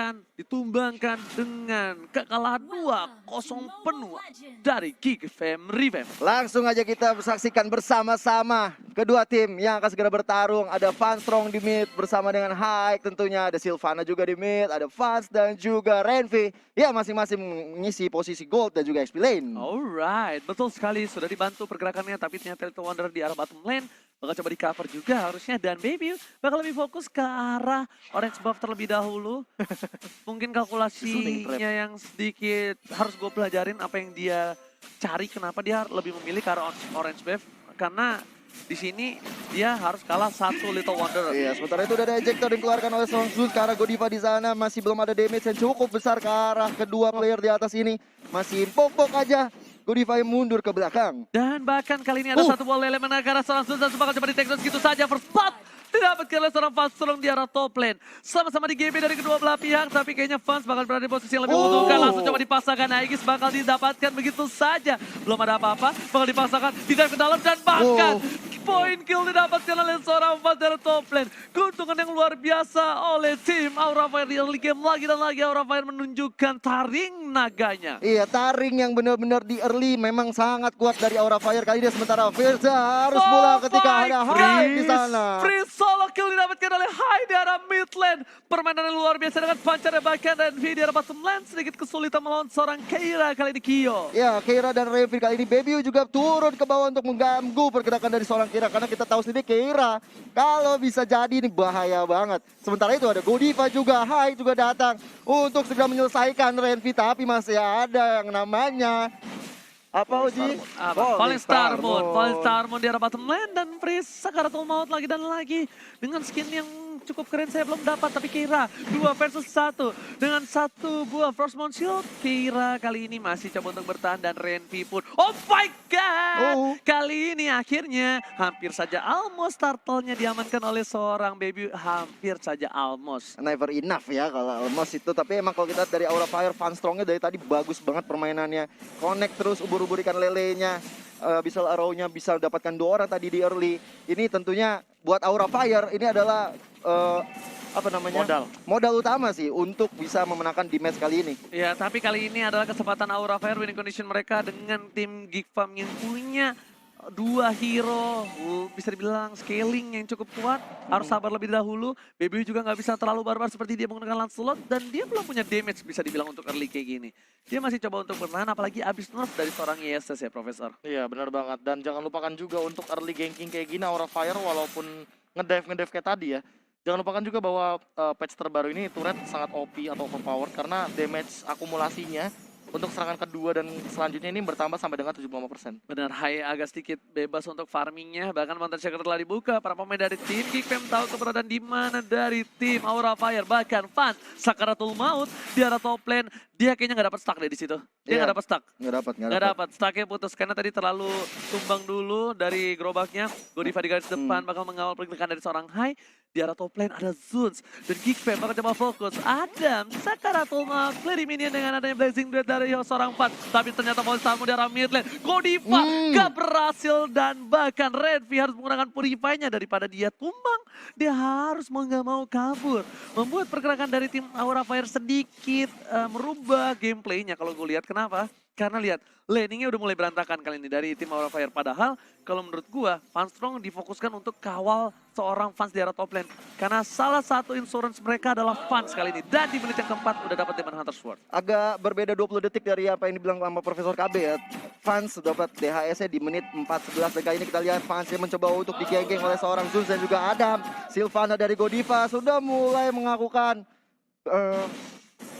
akan ditumbangkan dengan kekalahan 2-0 penuh dari Geek Fam Revamp. Langsung aja kita saksikan bersama-sama kedua tim yang akan segera bertarung. Ada Fanstrong di mid bersama dengan Haik tentunya. Ada Sylvana juga di mid, ada Fans dan juga Renvi. Ya masing-masing mengisi posisi gold dan juga XP lane. Alright, betul sekali. Sudah dibantu pergerakannya, tapi ternyata Little Wonder di arah bottom lane. Bakal coba di cover juga harusnya. Dan Baby bakal lebih fokus ke arah orange buff terlebih dahulu. Mungkin kalkulasinya yang sedikit harus gue pelajarin apa yang dia cari. Kenapa dia lebih memilih ke arah orange buff. Karena di sini dia harus kalah satu Little Wonder. Iya, sementara itu udah ada ejector dikeluarkan oleh Strong Zeus ke arah Godiva di sana. Masih belum ada damage yang cukup besar ke arah kedua player di atas ini. Masih pok-pok aja. Godiva yang mundur ke belakang. Dan bahkan kali ini ada satu bola elemen ke arah seorang Zeus dan bakal coba di-take down segitu saja. First spot tidak oleh seorang Fans Strong di arah top lane. Sama-sama di GB dari kedua belah pihak, tapi kayaknya Fans bakal berada di posisi yang lebih menguntungkan. Langsung coba dipaksakan, Aegis bakal didapatkan begitu saja. Belum ada apa-apa, bakal dipaksakan, tidak ke dalam dan bahkan poin kill didapatkan oleh seorang Fans dari top lane. Keuntungan yang luar biasa oleh tim Aura Fire di early game lagi dan lagi. Aura Fire menunjukkan taring naganya. Iya, taring yang benar-benar di early memang sangat kuat dari Aura Fire kali ini. Sementara Firza harus bola ketika ada Haik di sana. Free solo kill didapatkan oleh Hai di arah mid lane. Permainan yang luar biasa dengan pancarnya bahkan dan V di arah bottom lane. Sedikit kesulitan melawan seorang Keira kali ini Kyo. Ya, Keira dan Renvi kali ini Baby juga turun ke bawah untuk mengganggu pergerakan dari seorang Keira. Karena kita tahu sendiri Keira kalau bisa jadi ini bahaya banget. Sementara itu ada Godiva juga, Hai juga datang untuk segera menyelesaikan Renvi. Tapi masih ada yang namanya apa Uji? Falling Star Moon di arah bottom lane dan Freeze Sakaratul Maut lagi dan lagi dengan skin yang cukup keren. Saya belum dapat, tapi Keira 2 versus 1 dengan 1 buah Frostmourne Shield. Keira kali ini masih coba untuk bertahan dan Renvi pun oh my god, kali ini akhirnya hampir saja almost turtle-nya diamankan oleh seorang Baby. Hampir saja almost. Never enough ya kalau almost itu. Tapi emang kalau kita lihat dari Aura Fire, Fanstrongnya dari tadi bagus banget permainannya. Connect terus, ubur-ubur ikan lelenya. Bisa arrow-nya bisa dapatkan 2 orang tadi di early. Ini tentunya buat Aura Fire ini adalah apa namanya? Modal utama sih untuk bisa memenangkan di match kali ini. Ya, tapi kali ini adalah kesempatan Aura Fire winning condition mereka dengan tim Geek Fam yang punya 2 hero, bisa dibilang scaling yang cukup kuat. Harus sabar lebih dahulu. Baby juga nggak bisa terlalu barbar seperti dia menggunakan Lancelot. Dan dia belum punya damage bisa dibilang untuk early kayak gini. Dia masih coba untuk bertahan, apalagi abis nerf dari seorang ISS ya, Profesor. Iya, benar banget. Dan jangan lupakan juga untuk early ganking kayak gini, Aura Fire walaupun ngedive kayak tadi ya. Jangan lupakan juga bahwa patch terbaru ini turret sangat OP atau overpower karena damage akumulasinya untuk serangan kedua dan selanjutnya ini bertambah sampai dengan 75%. Benar, Hai agak sedikit bebas untuk farmingnya. Bahkan Mountain Shaker telah dibuka. Para pemain dari tim Geek Fam tahu keberadaan di mana dari tim Aura Fire. Bahkan Fans Sakaratul Maut di arah top lane. Dia kayaknya nggak dapat stuck deh di situ. Dia nggak dapat stuck. Nggak dapat. Stucknya putus karena tadi terlalu tumbang dulu dari gerobaknya. Godiva di garis depan bakal mengawal pergerakan dari seorang Hai. Di arah top lane ada Zeus dan Geek Fam bakal coba fokus. Adam Sakaratul Maut clear minion dengan adanya Blazing Blade dari seorang Fans. Tapi ternyata Falling Star Moon di arah mid lane. Godiva gak berhasil dan bahkan Renvi harus menggunakan Purify-nya daripada dia tumbang. Dia harus mau nggak mau kabur. Membuat pergerakan dari tim Aura Fire sedikit merubah gameplaynya kalau gue lihat. Kenapa? Karena lihat, laningnya udah mulai berantakan kali ini dari tim Aura Fire. Padahal kalau menurut gua, Fanstrong difokuskan untuk kawal seorang Fans di arah top lane. Karena salah satu insurance mereka adalah Fans kali ini. Dan di menit yang keempat udah dapat Demon Hunter Sword. Agak berbeda 20 detik dari apa yang dibilang sama Profesor KB ya. Fans dapat DHS-nya di menit 4:11. Dan kali ini kita lihat Fans yang mencoba untuk digeng-geng oleh seorang Zeus dan juga Adam. Sylvana dari Godiva sudah mulai mengakukan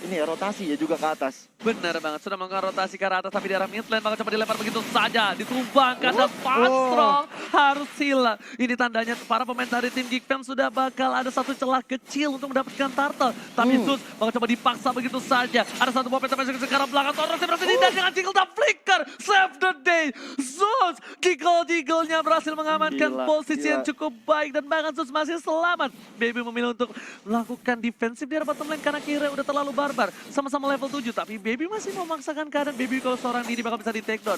ini ya, rotasi ya juga ke atas. Benar banget, sudah melakukan rotasi ke arah atas tapi di arah mid lane bakal coba dilempar begitu saja. Ditumbangkan dan Fanstrong harus hilang. Ini tandanya para pemain dari tim Geek Fam sudah bakal ada satu celah kecil untuk mendapatkan turtle. Tapi Zeus bakal coba dipaksa begitu saja. Ada satu buah peta masuk ke arah belakang. Torres berhasil dan dengan Jiggle dan Flicker. Save the day. Zeus Jiggle-nya berhasil mengamankan posisi yang cukup baik. Dan bahkan Zeus masih selamat. Baby memilih untuk melakukan defensif di arah bottom lane karena kira udah terlalu barbar. Sama-sama level 7 tapi Baby masih memaksakan keadaan. Baby kalau seorang diri bakal bisa di take down.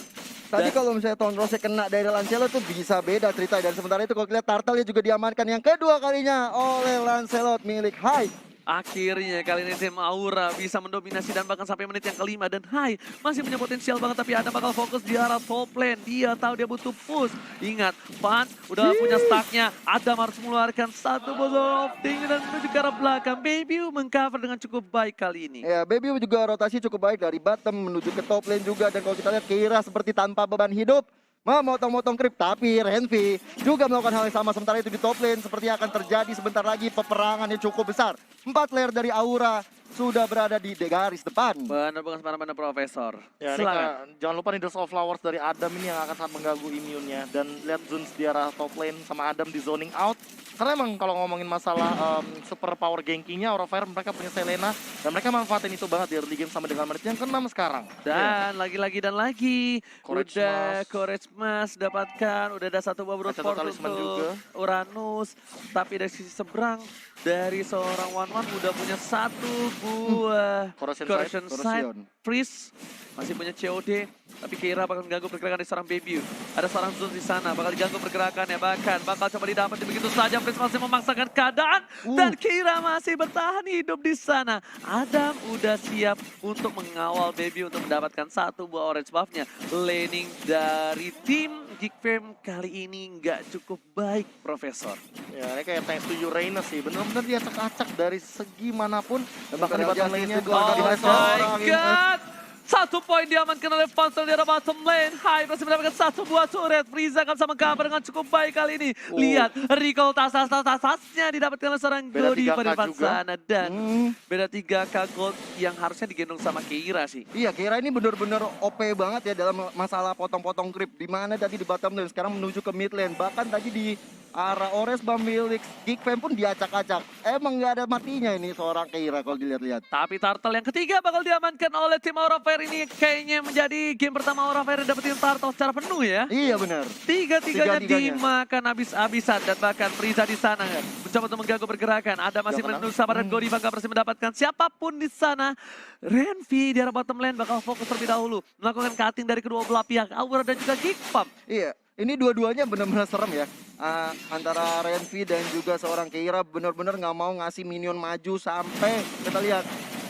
Tadi kalau misalnya Tonrosnya kena dari Lancelot tuh bisa beda cerita. Dan sementara itu kalau lihat Turtle juga diamankan yang kedua kalinya oleh Lancelot milik Hai. Akhirnya kali ini tim Aura bisa mendominasi dan bahkan sampai menit yang kelima. Dan Hai masih punya potensial banget, tapi Adam bakal fokus di arah top lane. Dia tahu dia butuh push. Ingat, Fans udah punya stacknya. Adam harus mengeluarkan satu botol of thing dan menuju ke arah belakang. Baby mengcover dengan cukup baik kali ini. Ya, Baby juga rotasi cukup baik dari bottom menuju ke top lane juga. Dan kalau kita lihat Keira seperti tanpa beban hidup, memotong-motong creep, tapi Renvi juga melakukan hal yang sama. Sementara itu di top lane sepertinya akan terjadi sebentar lagi peperangan yang cukup besar. 4 player dari Aura sudah berada di garis depan. Benar bukan sembarangan Profesor. Ya, ini Silakan. jangan lupa nih Dust of Flowers dari Adam ini yang akan sangat mengganggu imunnya. Dan lihat Zuns di arah top lane sama Adam di zoning out. Karena emang kalau ngomongin masalah super power gankingnya, Aura Fire mereka punya Selena. Dan mereka manfaatin itu banget di early game sama dengan menit yang ke-6 sekarang. Dan lagi-lagi dan lagi. Courage Udah Mask. Courage Mask dapatkan. Udah ada satu buah Brute Ada Force talisman untuk juga. Uranus. Tapi dari sisi seberang, dari seorang One udah punya satu buah Corrosion Corrosion Sight. Sight. Corrosion. Freeze. Masih punya COD. Tapi Keira bakal mengganggu pergerakan di seorang Baby. Ada seorang Zul di sana. Bakal diganggu pergerakannya. Bahkan bakal coba didapat begitu saja. Freeze masih memaksakan keadaan. Dan Keira masih bertahan hidup di sana. Adam udah siap untuk mengawal Baby untuk mendapatkan satu buah orange buff-nya. Laning dari tim Geek Fam kali ini nggak cukup baik, Profesor. Ya, ini kayak thanks to Uranus sih. Bener-bener dia acak-acak dari segi manapun. Dan bahkan di Imperial bottom lane-nya. Justice juga Oh di my seorang god! Satu poin diamankan oleh Panzer di arah bottom lane. Hai masih mendapatkan satu buah turret. Frieza akan sama cover dengan cukup baik kali ini. Lihat, recall tas-tasnya didapatkan oleh seorang Beda Godi 3K pada depan juga. sana. Dan Hmm. beda 3K gold yang harusnya digendong sama Keira sih. Iya, Keira ini bener-bener OP banget ya dalam masalah potong-potong creep. Dimana tadi di bottom lane, sekarang menuju ke mid lane. Bahkan tadi di arah Ores milik Geek Fam pun diacak-acak. Emang nggak ada matinya ini seorang Keira kalau dilihat-lihat. Tapi turtle yang ketiga bakal diamankan oleh tim Aura Fire ini. Kayaknya menjadi game pertama Aura Fire dapetin turtle secara penuh ya. Iya benar. Tiga-tiganya Tiga-tiganya. dimakan habis-habisan dan bahkan Frieza di sana mencoba untuk mengganggu pergerakan. Ada masih Gak menang. menunggu sabar dan Godiva gak berhasil mendapatkan siapapun di sana. Renvi di arah bottom lane bakal fokus terlebih dahulu melakukan cutting dari kedua belah pihak, Aura dan juga Geek Fam. Iya, ini dua-duanya benar-benar serem ya. Antara Renvi dan juga seorang Keira benar-benar nggak mau ngasih minion maju sampai kita lihat.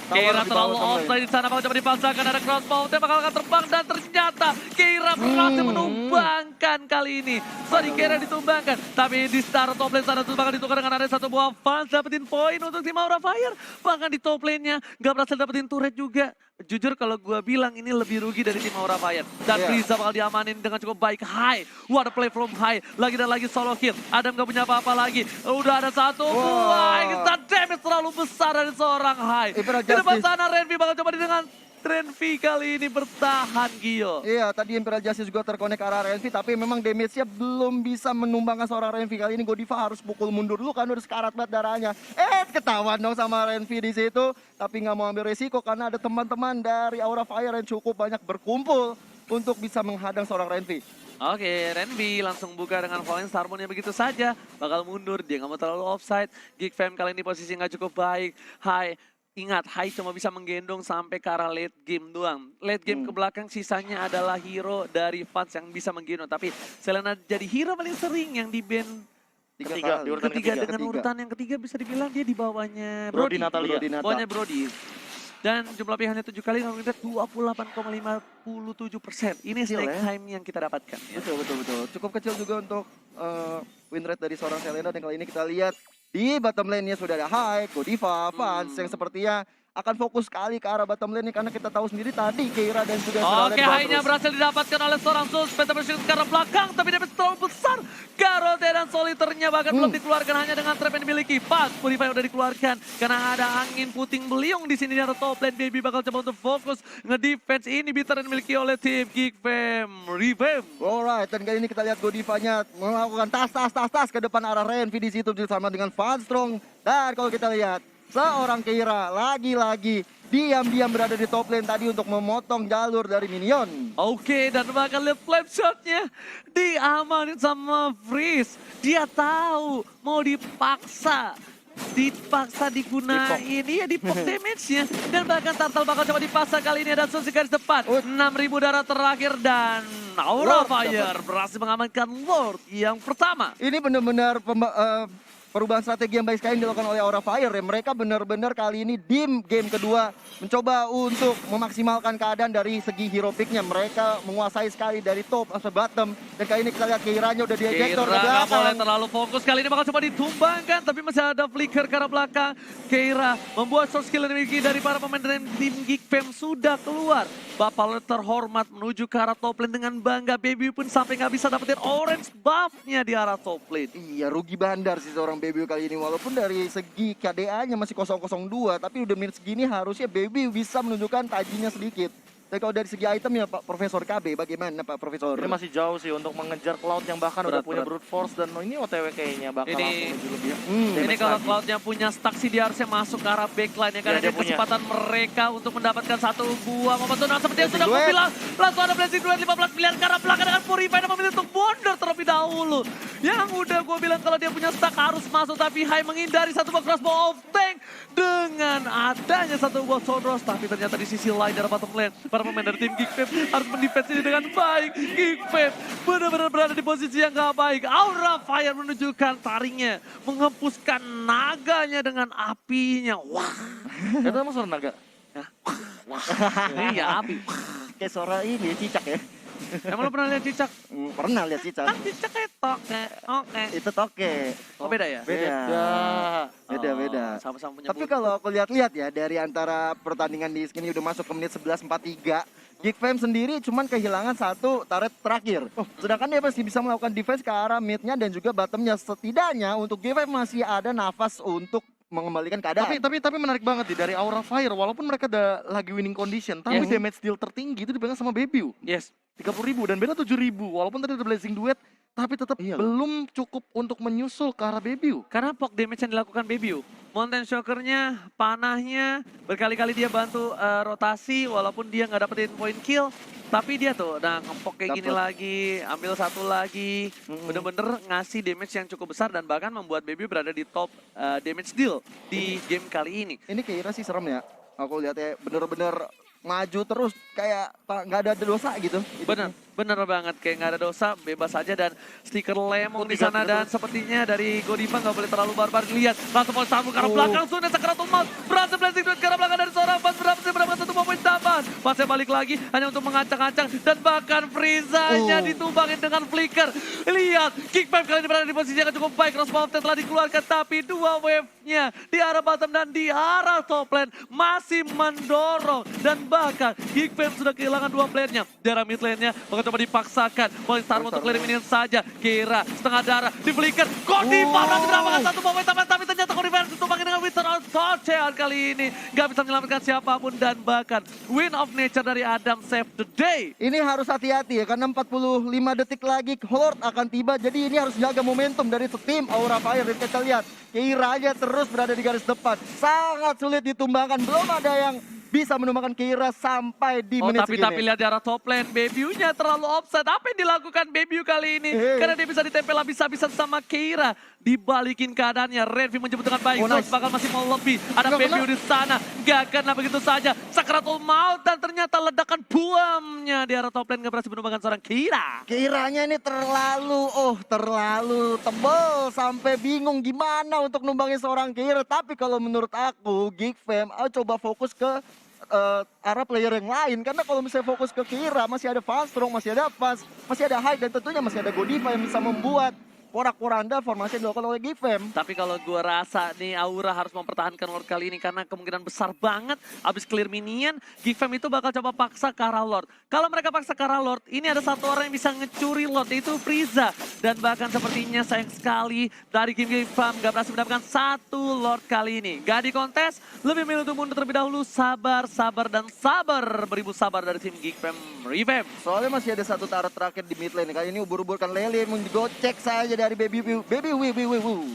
tower Keira di bawah terlalu top lane. offside di sana, bakal coba dipaksakan, ada crossbow, dia bakal akan terbang dan ternyata Keira berhasil menumbangkan kali ini. Sorry, Keira ditumbangkan, tapi di start top lane sana tuh bakal ditukar dengan ada satu buah fans dapetin poin untuk tim Aura Fire. Bahkan di top lane-nya nggak berhasil dapetin turret juga. Jujur kalau gua bilang ini lebih rugi dari tim Aura Fire. Dan Iya. Frieza bakal diamanin dengan cukup baik. High, what a play from High. Lagi dan lagi solo kill. Adam nggak punya apa-apa lagi. Udah ada satu buah. Kita damage terlalu besar dari seorang High. Imperial Di depan Justice. sana Renvi bakal coba dengan Renvi kali ini bertahan Gio. Iya, tadi Imperial Justice juga terkonek ke arah Renvi, tapi memang damage-nya belum bisa menumbangkan seorang Renvi. Kali ini Godiva harus pukul mundur dulu kan udah sekarat banget darahnya. Ketahuan dong sama Renvi di situ, tapi nggak mau ambil resiko karena ada teman-teman dari Aura Fire yang cukup banyak berkumpul untuk bisa menghadang seorang Renvi. Oke, Renvi langsung buka dengan Fallen Starmoon-nya begitu saja. Bakal mundur, dia nggak mau terlalu offside. Geek Fam kali ini posisi nggak cukup baik. Hai, ingat, Hai cuma bisa menggendong sampai ke arah late game doang. Late game ke belakang sisanya adalah hero dari fans yang bisa menggendong. Tapi Selena jadi hero paling sering yang di-ban Ketiga, di urutan ketiga ketiga. dengan urutan yang ketiga bisa dibilang dia di bawahnya Brody Brody. Natalia. Brody Nata. Bawahnya Brody. Dan jumlah pilihannya 7 kali, kalau kita 28,57%. Ini Kecil snack ya. time yang kita dapatkan. Ya. Betul. Cukup kecil juga untuk win rate dari seorang Selena. Dan kali ini kita lihat di bottom lane-nya sudah ada High, Godiva, Fans yang sepertinya akan fokus sekali ke arah bottom lane karena kita tahu sendiri tadi Keira dan juga Serena Oke, di bawah high-nya terus. berhasil didapatkan oleh seorang Sus. Peta berhasil ke arah belakang, tapi damage terlalu besar. Garote dan Soliternya bahkan belum dikeluarkan hanya dengan trap yang dimiliki. Pas, Purify udah dikeluarkan karena ada angin puting beliung di sini di arah top lane. Baby bakal coba untuk fokus nge-defense ini bitter yang dimiliki oleh tim Geek Fam. Revamp. Alright, dan kali ini kita lihat Godivanya melakukan tas ke depan arah Renvi di situ bersama dengan Funstrong. Dan kalau kita lihat seorang Keira lagi-lagi diam-diam berada di top lane tadi untuk memotong jalur dari minion. Oke, dan bahkan lihat flame shotnya diamanin sama Freeze. Dia tahu mau dipaksa digunain, iya dipok damage-nya. Dan bahkan Turtle bakal coba dipaksa kali ini, ada Susi garis depan. 6.000 darah terakhir dan Aura Lord Fire berhasil mengamankan Lord yang pertama. Ini benar-benar perubahan strategi yang baik sekali yang dilakukan oleh Aura Fire ya. Mereka benar-benar kali ini di game kedua mencoba untuk memaksimalkan keadaan dari segi hero picknya. Mereka menguasai sekali dari top sampai bottom. Dan kali ini kita lihat Keiranya udah di ejector Keira ke nggak boleh belakang. terlalu fokus, kali ini bakal coba ditumbangkan, tapi masih ada flicker ke arah belakang. Keira membuat short skill yang dimiliki dari para pemain dari tim Geek Fam sudah keluar. Bapak terhormat menuju ke arah top lane dengan bangga. Baby pun sampai nggak bisa dapetin orange buff-nya di arah top lane. Iya, rugi bandar sih seorang Baby kali ini. Walaupun dari segi KDA-nya masih 002, tapi udah menit segini harusnya Baby bisa menunjukkan tajinya sedikit. Dan kalau dari segi item ya Pak Profesor KB, bagaimana Pak Profesor? Ini masih jauh sih untuk mengejar Cloud yang bahkan udah punya brute force dan ini OTW kayaknya bakal Ini- langsung menuju lebih. Ini damage kalau lagi. Cloud-nya punya stack sih dia harusnya masuk ke arah backline ya. Karena dia ini punya. kesempatan mereka untuk mendapatkan satu buah momentum. Nah, seperti yang Blazing sudah Duet. aku bilang, langsung ada Blazing Duet 15 pilihan ke arah belakang dengan Purify dan memilih untuk mundur terlebih dahulu. Yang udah gue bilang kalau dia punya stack harus masuk, tapi Hai menghindari satu buah crossbow of tank dengan adanya satu buah Soundros. Tapi ternyata di sisi lain dari bottom lane, para pemain dari tim Geek Fam harus mendefense ini dengan baik. Geek Fam benar-benar berada di posisi yang gak baik. Aura Fire menunjukkan taringnya, menghempuskan naganya dengan apinya. Wah, Itu emang suara naga. ini ya api. Kayak suara ini cicak ya. Emang lo pernah lihat cicak? Pernah lihat cicak. Kan cicak kayak toke. Oke. Itu toke. Oh beda ya? Beda. Beda-beda. Oh, sama-sama punya Tapi bulu. kalau aku lihat-lihat ya dari antara pertandingan di sini udah masuk ke menit 11:43, Geek Fam sendiri cuman kehilangan satu turret terakhir. Sedangkan dia masih bisa melakukan defense ke arah midnya dan juga bottomnya. Setidaknya untuk Geek Fam masih ada nafas untuk mengembalikan keadaan. Tapi menarik banget nih dari Aura Fire walaupun mereka udah lagi winning condition, tapi Yes. damage deal tertinggi itu dipegang sama Bebiu. Yes. 30.000 dan beda 7.000 walaupun tadi ada Blazing Duet tapi tetap Iya loh. belum cukup untuk menyusul ke arah Bebiu. Karena poke damage yang dilakukan Bebiu. Mountain Shocker-nya, panahnya, berkali-kali dia bantu rotasi walaupun dia nggak dapetin point kill. Tapi dia tuh, nah ngepok kayak gini Dapet. lagi, ambil satu lagi. Bener-bener ngasih damage yang cukup besar dan bahkan membuat Bebiu berada di top damage deal di game kali ini. Ini kira sih serem ya. Aku lihatnya bener-bener maju terus kayak nggak ada dosa gitu. Bener banget, kayak nggak ada dosa, bebas aja dan stiker lemong di tiga sana terus. dan sepertinya dari Godiva nggak boleh terlalu barbar dilihat. Langsung mau sambung ke arah belakang, sudah Sakaratul Maut, berhasil Blazing Duet ke arah belakang dari seorang Pas, berhasil mendapatkan satu poin tambahan. Pasnya balik lagi hanya untuk mengacang-acang dan bahkan Frieza-nya ditumbangin dengan flicker. Lihat, Kick Five kali ini berada di posisi yang cukup baik, Crossbow telah dikeluarkan tapi dua wave-nya di arah bottom dan di arah top lane masih mendorong dan bahkan Kick Five sudah kehilangan dua player-nya. Di arah mid lane-nya bakal coba dipaksakan Paling Star untuk clear minion saja. Kira setengah darah di flicker. Godiva berhasil mendapatkan satu poin tambahan tapi ternyata Godiva ditumbangin dengan Wither of Torchean kali ini. Gak bisa menyelamatkan siapapun dan bahkan win of nature dari Adam save the day. Ini harus hati-hati ya karena 45 detik lagi Horde akan tiba. Jadi ini harus jaga momentum dari tim Aura Fire. Dan kita lihat Keiranya terus berada di garis depan. Sangat sulit ditumbangkan. Belum ada yang bisa menumbangkan Keira sampai di Oh menit tapi segini. lihat di arah top lane, Bebiu-nya terlalu offside. Apa yang dilakukan Bebiu kali ini? Karena dia bisa ditempel habis-habisan sama Keira. Dibalikin keadaannya, Renvi menjemput dengan baik. Oh, nice. Zos bakal masih mau lebih. Ada Nggak Bebiu di sana. Gak kena begitu saja. Sakaratul Maut dan ternyata ledakan buamnya di arah top lane. Gak berhasil menumbangkan seorang Keira. Keiranya ini terlalu tebel sampai bingung gimana untuk numbangin seorang Keira. Tapi kalau menurut aku, Geek Fam coba fokus ke arah player yang lain. Karena kalau misalnya fokus ke Keira, masih ada Falstrong, masih ada Faz, masih ada Hyde, dan tentunya masih ada Godiva yang bisa membuat porak-poranda formasi yang dilakukan oleh Geek Fam. Tapi kalau gua rasa nih Aura harus mempertahankan Lord kali ini karena kemungkinan besar banget abis clear minion, Geek Fam itu bakal coba paksa ke arah Lord. Kalau mereka paksa ke arah Lord, ini ada satu orang yang bisa ngecuri Lord, yaitu Frieza. Dan bahkan sepertinya sayang sekali dari Geek Fam gak berhasil mendapatkan satu Lord kali ini. Gak dikontes, lebih milih untuk mundur terlebih dahulu. Sabar, dan sabar. Beribu sabar dari tim Geek Fam Revamp. Soalnya masih ada satu turret terakhir di mid lane. Kali ini ubur-uburkan Lele menggocek saja dari Baby Wiu.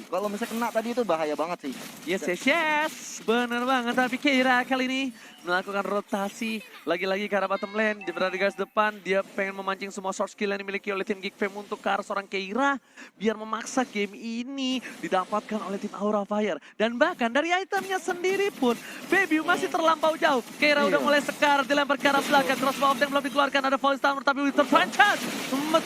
Kalau misalnya kena tadi itu bahaya banget sih. Yes. Bener banget. Tapi Keira kali ini melakukan rotasi lagi-lagi ke arah bottom lane. Dia berada di garis depan. Dia pengen memancing semua short skill yang dimiliki oleh tim Geek Fam untuk ke arah seorang Keira. Biar memaksa game ini didapatkan oleh tim Aura Fire. Dan bahkan dari itemnya sendiri pun Baby masih terlampau jauh. Keira udah mulai sekar. Dilempar ke arah belakang. Crossbow yang belum dikeluarkan. Ada Voice Tower tapi Wither franchise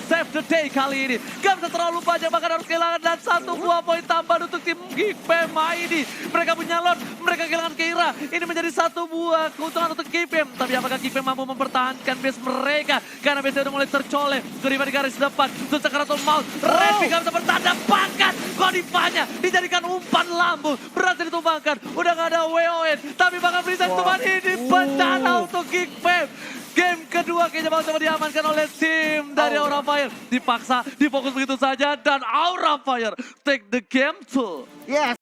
save the day kali ini. Gak bisa terlalu banyak yang bahkan harus kehilangan dan 1 buah poin tambahan untuk tim GPM ini. Mereka punya Lord, mereka kehilangan Keira. Ini menjadi 1 buah keuntungan untuk GPM. Tapi apakah GPM mampu mempertahankan base mereka? Karena base udah mulai tercolek. Godiva di garis depan, untuk Sakaratul Maut. Red Pick up bertanda pangkat. Godivanya dijadikan umpan lambung. Berhasil ditumbangkan. Udah gak ada WON. Tapi bakal berikan tumbang ini bencana untuk GPM. Game kedua kayaknya bakal coba diamankan oleh tim dari Aura Fire. Dipaksa, difokus begitu saja dan Aura Fire take the game to. Yes.